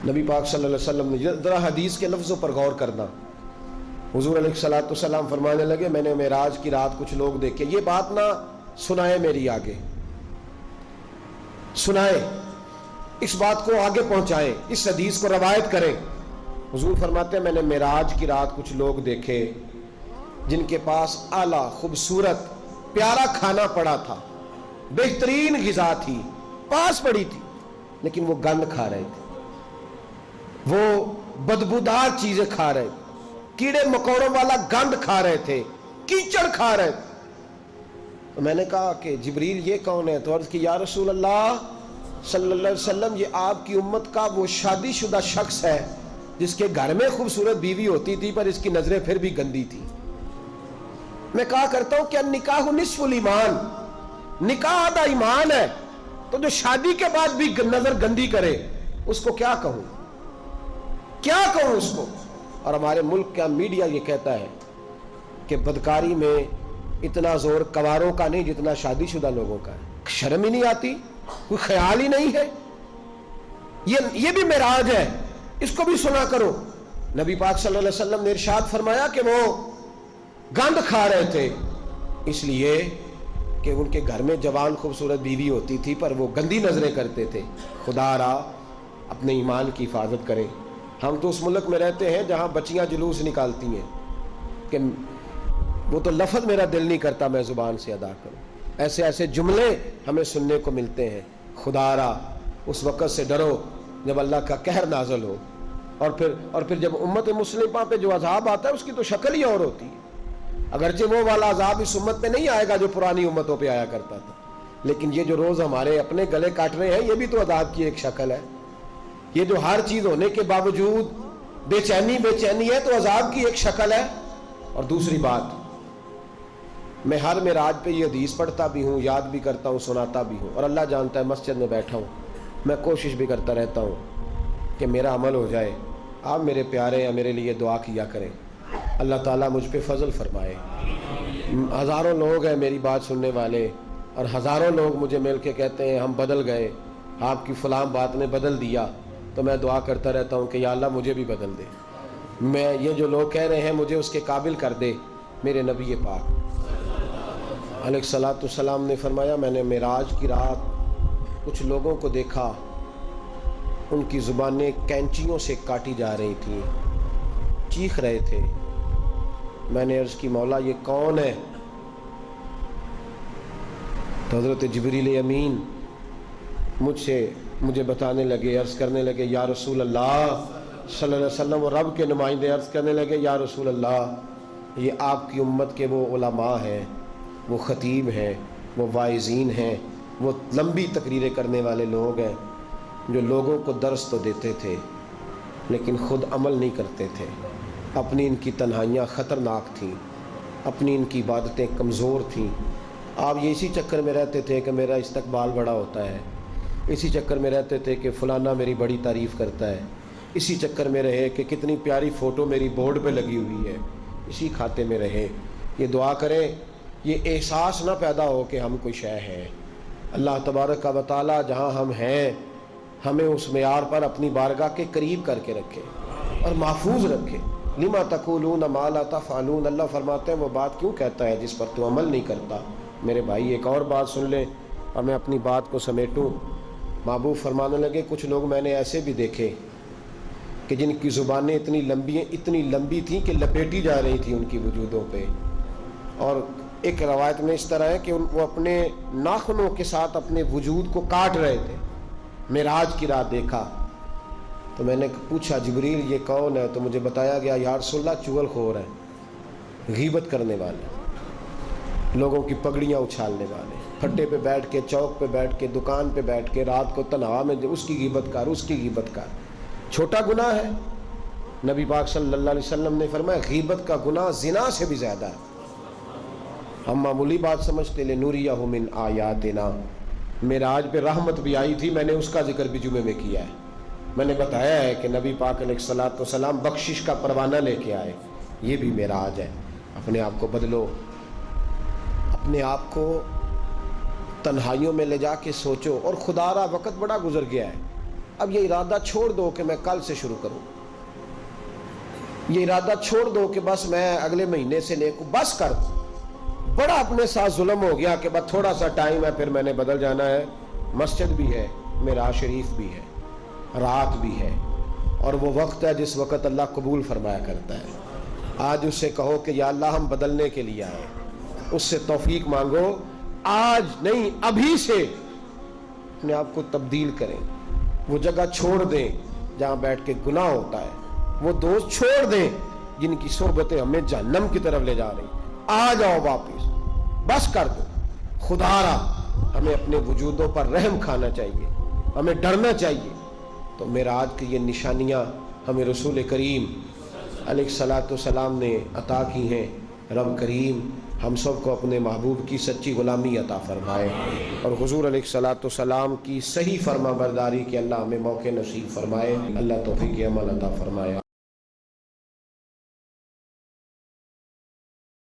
نبی پاک صلی اللہ علیہ وسلم نے ذرا حدیث کے لفظوں پر غور کرنا. حضور علیہ الصلوۃ والسلام فرمانے لگے میں نے معراج کی رات کچھ لوگ دیکھے. یہ بات نہ سنائے میری آگے، سنائے، اس بات کو آگے پہنچائیں، اس حدیث کو روایت کریں. حضور فرماتے ہیں میں نے معراج کی رات کچھ لوگ دیکھے جن کے پاس اعلیٰ خوبصورت پیارا کھانا پڑا تھا، بہترین غذا تھی پاس پڑی تھی، لیکن وہ گند کھا رہے تھے، وہ بدبودار چیزیں کھا رہے تھے، کیڑے مکوڑوں والا گند کھا رہے تھے، کیچڑ کھا رہے تھے. تو میں نے کہا کہ جبریل یہ کون ہے؟ تو عرض کی یا رسول اللہ صلی اللہ علیہ وسلم یہ آپ کی امت کا وہ شادی شدہ شخص ہے جس کے گھر میں خوبصورت بیوی ہوتی تھی پر اس کی نظریں پھر بھی گندی تھی. میں کہا کرتا ہوں کہ نکاح نصف الایمان، نکاح آدھا ایمان ہے، تو جو شادی کے بعد بھی نظر گندی کرے اس کو کیا کہوں، کیا کہوں اس کو. اور ہمارے ملک کا میڈیا یہ کہتا ہے کہ بدکاری میں اتنا زور کواروں کا نہیں جتنا شادی شدہ لوگوں کا ہے. شرم ہی نہیں آتی، کوئی خیال ہی نہیں ہے. یہ بھی معراج ہے، اس کو بھی سنا کرو. نبی پاک صلی اللہ علیہ وسلم نے ارشاد فرمایا کہ وہ گند کھا رہے تھے اس لیے کہ ان کے گھر میں جوان خوبصورت بیوی ہوتی تھی پر وہ گندی نظریں کرتے تھے. خدا را اپنے ایمان کی حفاظت کریں. ہم تو اس ملک میں رہتے ہیں جہاں بچیاں جلوس نکالتی ہیں کہ وہ تو لفظ میرا دل نہیں کرتا میں زبان سے ادا کروں. ایسے ایسے جملے ہمیں سننے کو ملتے ہیں. خدا را اس وقت سے ڈرو جب اللہ کا قہر نازل ہو، اور پھر جب امت مسلمہ پہ جو عذاب آتا ہے اس کی تو شکل ہی اور ہوتی ہے. اگرچہ وہ والا عذاب اس امت پہ نہیں آئے گا جو پرانی امتوں پہ آیا کرتا تھا، لیکن یہ جو روز ہمارے اپنے گلے کاٹ رہے ہیں یہ بھی تو عذاب کی ایک شکل ہے. یہ جو ہر چیز ہونے کے باوجود بے چینی ہے تو عذاب کی ایک شکل ہے. اور دوسری بات، میں ہر معراج پہ یہ حدیث پڑھتا بھی ہوں، یاد بھی کرتا ہوں، سناتا بھی ہوں، اور اللہ جانتا ہے مسجد میں بیٹھا ہوں میں کوشش بھی کرتا رہتا ہوں کہ میرا عمل ہو جائے. آپ میرے پیارے ہیں، میرے لیے دعا کیا کریں، اللہ تعالیٰ مجھ پہ فضل فرمائے. ہزاروں لوگ ہیں میری بات سننے والے، اور ہزاروں لوگ مجھے مل کے کہتے ہیں ہم بدل گئے، آپ کی فلاں بات نے بدل دیا. تو میں دعا کرتا رہتا ہوں کہ یا اللہ مجھے بھی بدل دے. میں یہ جو لوگ کہہ رہے ہیں مجھے اس کے قابل کر دے. میرے نبی پاک علیہ الصلوۃ والسلام نے فرمایا میں نے معراج کی رات کچھ لوگوں کو دیکھا، ان کی زبانیں کینچیوں سے کاٹی جا رہی تھیں، چیخ رہے تھے. میں نے عرض کی مولا یہ کون ہے؟ تو حضرت جبریل امین مجھے بتانے لگے، عرض کرنے لگے یا رسول اللہ صلی اللہ علیہ وسلم، وہ رب کے نمائندے عرض کرنے لگے یا رسول اللہ یہ آپ کی امت کے وہ علماء ہیں، وہ خطیب ہیں، وہ واعظین ہیں، وہ لمبی تقریریں کرنے والے لوگ ہیں جو لوگوں کو درس تو دیتے تھے لیکن خود عمل نہیں کرتے تھے. اپنی ان کی تنہائیاں خطرناک تھیں، اپنی ان کی عبادتیں کمزور تھیں. آپ یہ اسی چکر میں رہتے تھے کہ میرا استقبال بڑا ہوتا ہے، اسی چکر میں رہتے تھے کہ فلانا میری بڑی تعریف کرتا ہے، اسی چکر میں رہے کہ کتنی پیاری فوٹو میری بورڈ پہ لگی ہوئی ہے، اسی کھاتے میں رہے. یہ دعا کریں یہ احساس نہ پیدا ہو کہ ہم کوئی شے ہے. اللہ تبارک و تعالی جہاں ہم ہیں ہمیں اس معیار پر اپنی بارگاہ کے قریب کر کے رکھے اور محفوظ رکھے. لما تقولون ما لا تفعلون، اللہ فرماتے ہیں وہ بات کیوں کہتا ہے جس پر تو عمل نہیں کرتا. میرے بھائی ایک اور بات سن لیں اور میں اپنی بات کو سمیٹوں. محبوب فرمانے لگے کچھ لوگ میں نے ایسے بھی دیکھے کہ جن کی زبانیں اتنی لمبی تھیں کہ لپیٹی جا رہی تھیں ان کی وجودوں پہ. اور ایک روایت میں اس طرح ہے کہ وہ اپنے ناخنوں کے ساتھ اپنے وجود کو کاٹ رہے تھے. معراج کی رات دیکھا تو میں نے پوچھا جبریل یہ کون ہے؟ تو مجھے بتایا گیا یا رسول اللہ چغل خور ہے، غیبت کرنے والے، لوگوں کی پگڑیاں اچھالنے والے، پھٹے پہ بیٹھ کے، چوک پہ بیٹھ کے، دکان پہ بیٹھ کے رات کو تنہا میں اس کی غیبت کر، اس کی غیبت کر. چھوٹا گناہ ہے. نبی پاک صلی اللہ علیہ وسلم نے فرمایا غیبت کا گناہ زنا سے بھی زیادہ ہے. ہم معمولی بات سمجھتے لنوریہ من آیاتنا. معراج پہ رحمت بھی آئی تھی، میں نے اس کا ذکر بھی جمعے میں کیا ہے. میں نے بتایا ہے کہ نبی پاک علیہ الصلوۃ والسلام بخشش کا پروانہ لے کے آئے. یہ بھی معراج ہے. اپنے آپ کو بدلو، اپنے آپ کو تنہائیوں میں لے جا کے سوچو. اور خدا را وقت بڑا گزر گیا ہے. اب یہ ارادہ چھوڑ دو کہ میں کل سے شروع کروں، یہ ارادہ چھوڑ دو کہ بس میں اگلے مہینے سے نیک ہوں، بس کر دو۔ بڑا اپنے ساتھ ظلم ہو گیا کہ بس تھوڑا سا ٹائم ہے پھر میں نے بدل جانا ہے۔ مسجد بھی ہے، معراج شریف بھی ہے، رات بھی ہے، اور وہ وقت ہے جس وقت اللہ قبول فرمایا کرتا ہے۔ آج اس سے کہو کہ یا اللہ ہم بدلنے کے لیے آئے، اس سے توفیق مانگو، آج نہیں ابھی سے اپنے آپ کو تبدیل کریں، وہ جگہ چھوڑ دیں جہاں بیٹھ کے گناہ ہوتا ہے، وہ دوست چھوڑ دیں جن کی صحبتیں ہمیں جہنم کی طرف لے جا رہی، آ جاؤ واپس، بس کر دو۔ خدا را ہمیں اپنے وجودوں پر رحم کھانا چاہیے، ہمیں ڈرنا چاہیے۔ تو معراج کی یہ نشانیاں ہمیں رسول کریم علیہ السلام نے عطا کی ہیں۔ رب کریم ہم سب کو اپنے محبوب کی سچی غلامی عطا فرمائے، اور حضور علیہ السلام کی صحیح فرما برداری کے اللہ ہمیں موقع نصیب فرمائے۔ اللہ توفیق عمل عطا فرمائے۔